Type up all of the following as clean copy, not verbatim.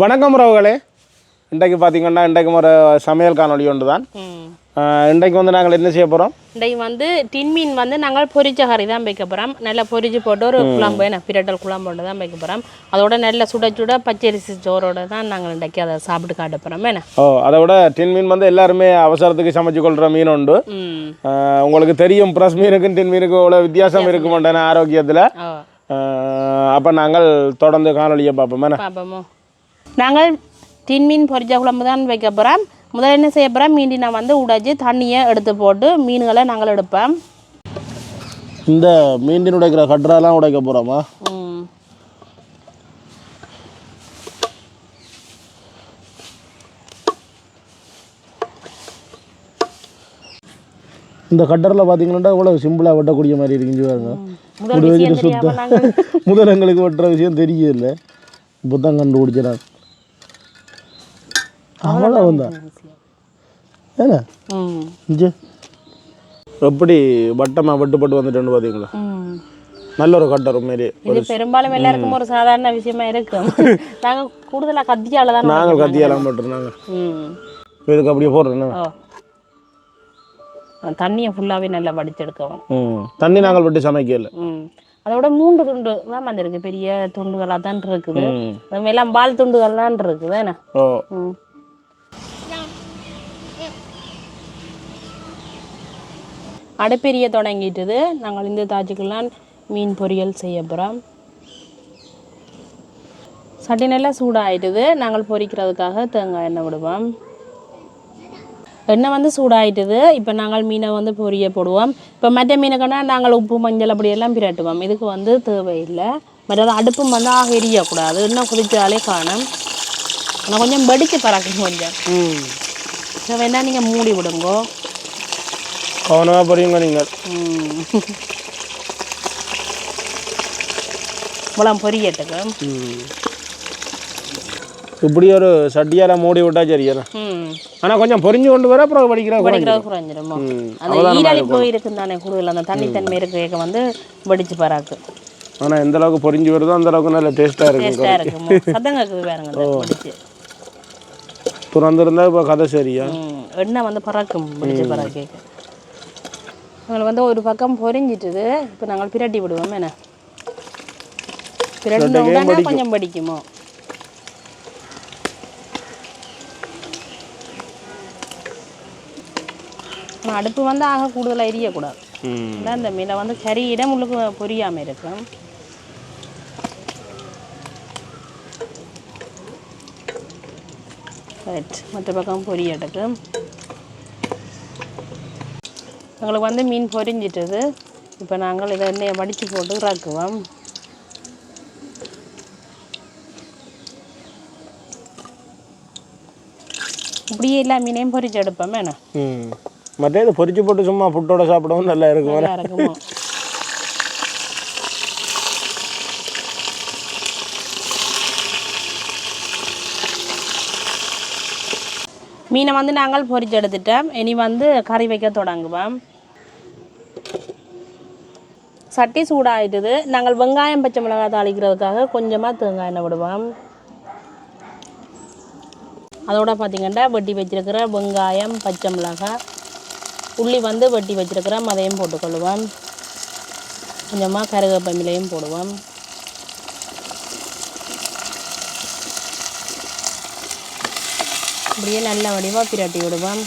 வணக்கம் உறவுகளே. இன்றைக்கு பார்த்தீங்கன்னா இன்றைக்கு ஒரு சமையல் காணொலி ஒன்று தான். இன்றைக்கு வந்து நாங்கள் என்ன செய்ய போகிறோம்? இன்றைக்கு வந்து டின்மீன் வந்து நாங்கள் பொரிச்ச கறி தான் வைக்க போகிறோம். நல்லா பொரிச்சு போட்டு ஒரு குழம்பு பிரட்டல் குழம்பு ஒன்று தான் வைக்க போகிறோம். அதோட நல்ல சுட சுட பச்சரிசி சோறோட தான் நாங்கள் இன்றைக்கு அதை சாப்பிட்டு காட்ட போகிறோம். அதை விட டின்மீன் வந்து எல்லாருமே அவசரத்துக்கு சமைச்சு கொள்கிற மீன் உண்டு. உங்களுக்கு தெரியும், ப்ரெஸ் மீனுக்கும் டின் மீனுக்கும் இவ்வளோ வித்தியாசம் இருக்க மாட்டேன் ஆரோக்கியத்தில். அப்போ நாங்கள் தொடர்ந்து காணொலியை பார்ப்போமோ. நாங்கள் டின்மீன் பொரிச்ச குழம்பு தான் வைக்க போகிறோம். முதல்ல என்ன செய்ய போகிறோம், மீண்டினை வந்து உடைச்சி தண்ணியை எடுத்து போட்டு மீன்களை நாங்கள் எடுப்போம். இந்த மீண்டின் உடைக்கிற கட்டுறாலாம் உடைக்க போகிறோமா? இந்த கட்டரில் பார்த்தீங்கன்னா இவ்வளோ சிம்பிளாக வெட்டக்கூடிய மாதிரி இருக்குங்க. முதல் எங்களுக்கு வெட்டுற விஷயம் தெரியல, இப்போ தான் கண்டுபிடிச்சிடாங்க. அவ்வளோ வந்தா ஏன்னா எப்படி வட்டமாக வெட்டுப்பட்டு வந்துட்டு பார்த்தீங்களா? நல்ல ஒரு கட்டர் மாரி. இது பெரும்பாலும் எல்லாருக்கும் ஒரு சாதாரண விஷயமா இருக்கும். நாங்கள் கூடுதலாக கத்தியால தான் நாங்கள் கத்தியாலாம் போட்டுருந்தாங்க. இதுக்கு அப்படியே போடுறோம். தண்ணியை ஃபுல்லாகவே நல்லா வடிச்செடுக்கவும். தண்ணி நாங்கள் விட்டு சமைக்கல. அதோட 3 துண்டு தான் வந்திருக்கு, பெரிய துண்டுகளாக தான் இருக்குது. எல்லாம் பால் துண்டுகள் தான் இருக்குது. என்ன அடுப்பெரிய தொடங்கிட்டுது. நாங்கள் இந்த தாஜுக்கெல்லாம் மீன் பொரியல் செய்ய போகிறோம். சட்டி நல்லா சூடாகிட்டுது. நாங்கள் பொரிக்கிறதுக்காக தேங்காய் எண்ணெய் விடுவோம். எண்ணெய் வந்து சூடாகிட்டுது. இப்போ நாங்கள் மீனை வந்து பொரிய போடுவோம். இப்போ மற்ற மீனுக்குன்னா நாங்கள் உப்பு மஞ்சள் அப்படியெல்லாம் பிரட்டுவோம். இதுக்கு வந்து தேவையில்லை. மற்றது அடுப்பும் வந்து எரியக்கூடாது, இன்னும் குதிச்சாலே காணும். ஆனால் கொஞ்சம் வெடிச்சு பறக்கும் கொஞ்சம். வேணா நீங்கள் மூடி விடுங்கோ. கவனமாக போறீங்க நீங்கள். முலாம் பொரியட்டுக்கு இப்படி ஒரு சட்டியால் மூடி விட்டா சரியா? ஆனால் கொஞ்சம் பொரிஞ்சு கொண்டு வர அப்புறம் வடிக்கிறது குறைஞ்சிருமோ. அந்த ஈரழிப்பு இருக்குன்னு தானே கூடுதல், அந்த தண்ணித்தன்மை இருக்க வந்து வெடிச்சு பறாக்கு. ஆனால் எந்த அளவுக்கு பொரிஞ்சு வருதோ அந்த அளவுக்கு நல்ல டேஸ்ட்டாக இருக்கும். சத்தங்க இருக்குது பாருங்க. வெடிச்சு துறந்துருந்தா இப்போ கதை சரியா? எண்ணெய் வந்து பறக்கும், வெடிச்சு பறாக்கு. நாங்கள் வந்து ஒரு பக்கம் பொரிஞ்சிட்டுது. இப்போ நாங்கள் பிரட்டி விடுவோம். என்ன பிரட்டின உடனே கொஞ்சம் படிக்குமோ. அடுப்பு வந்து கூடுதலாக எரியக்கூடாது. இந்த மீனை வந்து கறியிடம் உள்ளுக்கு பொரியாமல் இருக்கும். ரைட், மற்ற பக்கம் பொரியட்டுக்கு. எங்களுக்கு வந்து மீன் பொரிஞ்சிட்டது. இப்போ நாங்கள் இதை எண்ணெயை வடித்து போட்டு இறக்குவோம். இப்படியே எல்லா மீனையும் பொரிச்சு எடுப்போம். என்ன மற்ற இதை பொரிச்சு போட்டு சும்மா புட்டோட சாப்பிடவும் நல்லா இருக்கும். நல்லா இருக்குமோ. மீனை வந்து நாங்கள் பொரிச்சு எடுத்துட்டோம். இனி வந்து கறி வைக்க தொடங்குவோம். சட்டி சூடாகிட்டுது. நாங்கள் வெங்காயம் பச்சை மிளகாய் தாளிக்கிறதுக்காக கொஞ்சமாக தேங்காய் எண்ணெய் விடுவோம். அதோட பார்த்திங்கன்னா வெட்டி வச்சிருக்கிற வெங்காயம் பச்சை மிளகாய் உள்ளி வந்து வெட்டி வச்சிருக்கிறோம், அதையும் போட்டுக்கொள்ளுவோம். கொஞ்சமாக கருவேப்பிலையும் போடுவோம். அப்படியே நல்ல வடிவாக பிரட்டி விடுவோம்.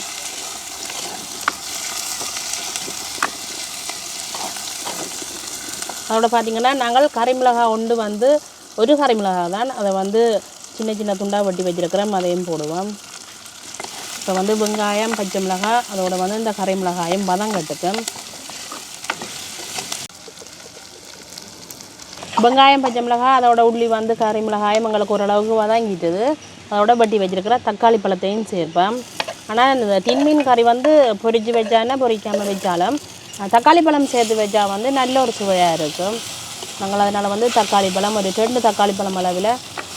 அதோட பார்த்திங்கன்னா நாங்கள் கறிமிளகாய் ஒன்று வந்து ஒரு கறிமிளகாய் தான், அதை வந்து சின்ன சின்ன துண்டாக வெட்டி வச்சிருக்கிறோம், அதையும் போடுவோம். இப்போ வந்து வெங்காயம் பச்சை மிளகாய் அதோட வந்து இந்த கறிமிளகாயும் வதங்கட்டுக்கும். வெங்காயம் பச்சை மிளகாய் அதோட உள்ளி வந்து கறிமிளகாயும் எங்களுக்கு ஓரளவுக்கு வதங்கிட்டுது. அதோட வெட்டி வச்சிருக்கிற தக்காளி பழத்தையும் சேர்ப்பேன். ஆனால் இந்த டின்மீன் கறி வந்து பொரிச்சு வச்சானே பொரிக்காமல் வச்சாலும் தக்காளி பழம் சேர்த்து வச்சா வந்து நல்ல ஒரு சுவையாக இருக்கும். நாங்கள் அதனால் வந்து தக்காளி பழம் ஒரு 2 தக்காளி பழம் அளவில்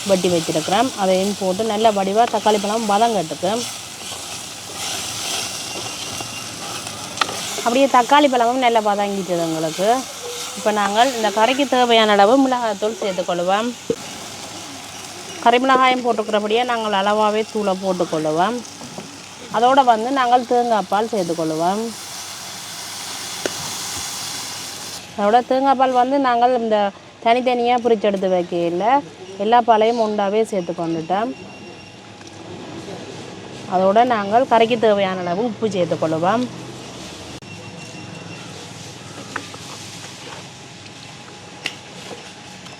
வெட்டி வச்சிருக்கிறோம், அதையும் போட்டு நல்ல வடிவாக தக்காளி பழம் வதங்கட்டுக்கு. அப்படியே தக்காளி பழமும் நல்லா வதங்கிட்டது எங்களுக்கு. இப்போ நாங்கள் இந்த கறிக்கு தேவையான அளவு மிளகாய்த்தூள் சேர்த்துக்கொள்வோம். கறிமிளகாயம் போட்டுக்கிறபடியே நாங்கள் அளவாகவே தூளை போட்டுக்கொள்ளுவோம். அதோடு வந்து நாங்கள் தேங்காய் பால் சேர்த்துக்கொள்ளுவோம். அதோட தேங்காய் பால் வந்து நாங்கள் இந்த தனித்தனியாக பிரித்து எடுத்து வைக்கல, எல்லா பாலையும் ஒன்றாவே சேர்த்து கொண்டுட்டோம். அதோடு நாங்கள் கறிக்கு தேவையான அளவு உப்பு சேர்த்துக்கொள்ளுவோம்.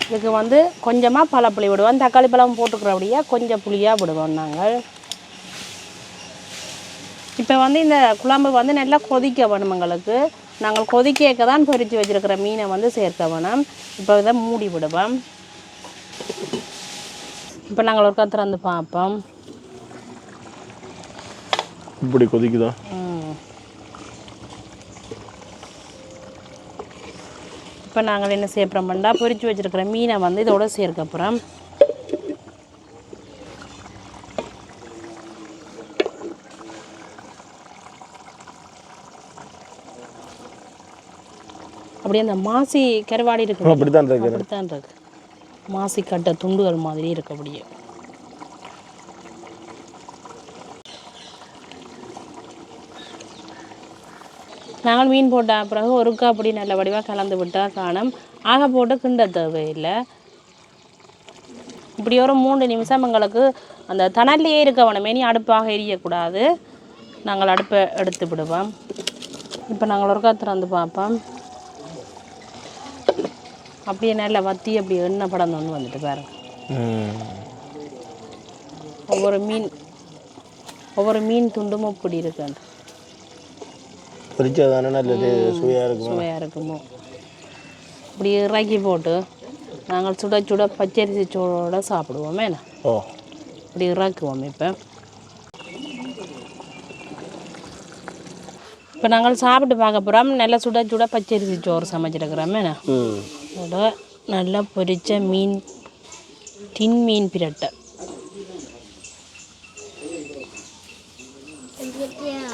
இதுக்கு வந்து கொஞ்சமாக பழப்புளி விடுவோம். தக்காளி பழம் போட்டுக்கிறபடியா கொஞ்சம் புளியாக விடுவோம் நாங்கள். இப்போ வந்து இந்த குழம்பு வந்து நல்லா கொதிக்க வேணும் எங்களுக்கு. நாங்கள் கொதிக்க தான் பொரித்து வச்சுருக்கிற மீனை வந்து சேர்க்க வேணும். இப்போ இதை மூடி விடுவோம். இப்போ நாங்கள் ஒரு திறந்து பார்ப்போம். இப்படி கொதிக்குதா? இப்போ நாங்கள் என்ன சேர்ப்போம்னா பொரித்து வச்சுருக்கிற மீனை வந்து இதோட சேர்க்க போகிறோம். அப்படியே அந்த மாசி கருவாடி இருக்கு, அப்படித்தான் இருக்கு. மாசி கட்ட துண்டுகள் மாதிரி இருக்கு. அப்படியே நாங்கள் மீன் போட்ட பிறகு ஒருக்கா அப்படி நல்ல வடிவாக கலந்து விட்டால் காணும். ஆக போட்டு கிண்ட தேவையில்லை. இப்படி ஒரு 3 நிமிஷம் எங்களுக்கு அந்த தணல்லையே இருக்க வேணும். இனி அடுப்பாக எரியக்கூடாது. நாங்கள் அடுப்பை எடுத்து விடுவோம். இப்போ நாங்கள் ஒருக்கா திறந்து பார்ப்போம். அப்படியே நல்லா வத்தி அப்படி எண்ணெய் படந்தோன்னு வந்துட்டு பாருங்க. ஒவ்வொரு மீன் துண்டும் இப்படி இருக்கு. சுவையாக இருக்குமோ இப்படி இறக்கி போட்டு நாங்கள் சுட சுட பச்சரிசி சோளோட சாப்பிடுவோமே. இப்படி இறக்குவோம். இப்போ நாங்கள் சாப்பிட்டு பார்க்க போகிறோம். நல்லா சுட சுட பச்சரிசி சோறு சமைச்சிருக்கிறோமே. அதோட நல்லா பொரிச்ச மீன், டின் மீன் பிரட்டை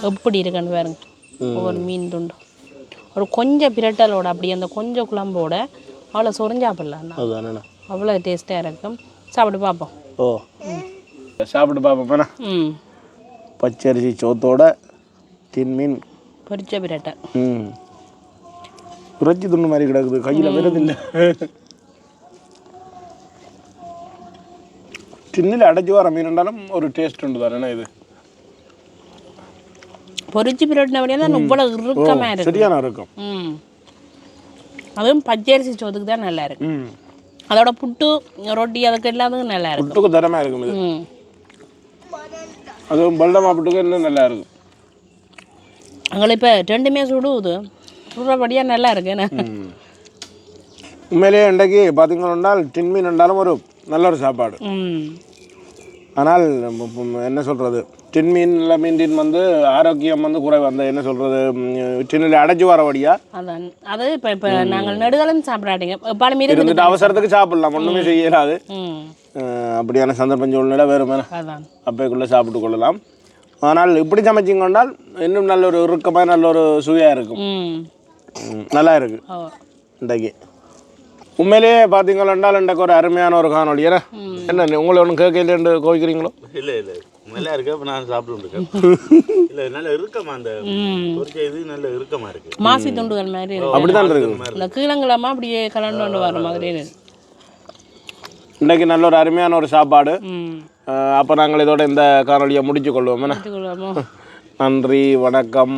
எப்படி இருக்குன்னு பாருங்க. ஒவ்வொரு மீன் துண்டு ஒரு கொஞ்சம் பிரட்டலோட அப்படி அந்த கொஞ்சம் குழம்போட அவ்வளோ சொரிஞ்சாப்பிடலாம். அவ்வளோ டேஸ்ட்டாக இருக்கும். சாப்பிட்டு பார்ப்போம். சாப்பிட்டு பார்ப்போம். பச்சரிசி சோத்தோட டின் மீன் பொரிச்ச பிரட்டை புரட்சி துண்டு மாதிரி கிடக்குது, கையில் வருதில்லை. டின்னில் அடைச்சி வர மீன் இருந்தாலும் ஒரு டேஸ்ட் உண்டு தானே. இது பொரிச்சு பிரட்டினபடியே தான் இவ்வளவு இறுக்கமாக இருக்கு. சரியான இருக்கும். அதுவும் பச்சரிசி சோத்துக்கு தான் நல்லா இருக்கு. அதோட புட்டு ரொட்டி அதுக்கு எல்லாத்துக்கும் நல்லா இருக்கும். புட்டுக்கு தரமாக இருக்கும் இது. அதுவும் பல்டமா புட்டுக்கு இன்னும் நல்லா இருக்கும். அங்கே இப்போ 2மே சுடுவது சுடுறபடியாக நல்லா இருக்கு. உண்மையிலேயே இன்றைக்கு பார்த்தீங்கன்னா டின் மீன் இருந்தாலும் ஒரு நல்ல ஒரு சாப்பாடு. ஆனால் என்ன சொல்கிறது, டின் மீன் வந்து ஆரோக்கியம் வந்து குறைவு. அந்த என்ன சொல்கிறது, டின்னில் அடைச்சி வரபடியா அதான் அது இப்போ நாங்கள் நெடுகாலம் சாப்பிடாட்டீங்க பழம் இருந்துட்டு அவசரத்துக்கு சாப்பிடலாம், ஒன்றுமே செய்யலாது. அப்படியான சந்தர்ப்பம் சூழ்நிலை வேறு மேலே அப்பைக்குள்ளே சாப்பிட்டு கொள்ளலாம். ஆனால் இப்படி சமைச்சிங்க கொண்டால் இன்னும் நல்ல ஒரு இறுக்கமாக நல்ல ஒரு சுவையாக இருக்கும். நல்லா இருக்கு இன்றைக்கு. உண்மையிலேயே பார்த்தீங்கன்னா இன்றைக்கு ஒரு அருமையான ஒரு காணொலி. ஏன்னா என்ன உங்களை ஒன்றும் கேட்கல கோவிக்கிறீங்களோ? இல்லை நல்லா இருக்கு. அப்போ நான் சாப்பிட்டுருக்கேன். இல்லை நல்ல இறுக்கமாக அந்த இது நல்ல இறுக்கமாக இருக்கு. மாசி துண்டுகள் மாதிரி அப்படிதான் இருக்கு. இந்த கீழங்கிழமா அப்படியே கலந்து கொண்டு வர மாதிரி. இன்றைக்கு நல்ல ஒரு அருமையான ஒரு சாப்பாடு. அப்போ நாங்கள் இதோட இந்த காணொலியை முடிச்சு கொள்வோம். நன்றி, வணக்கம்.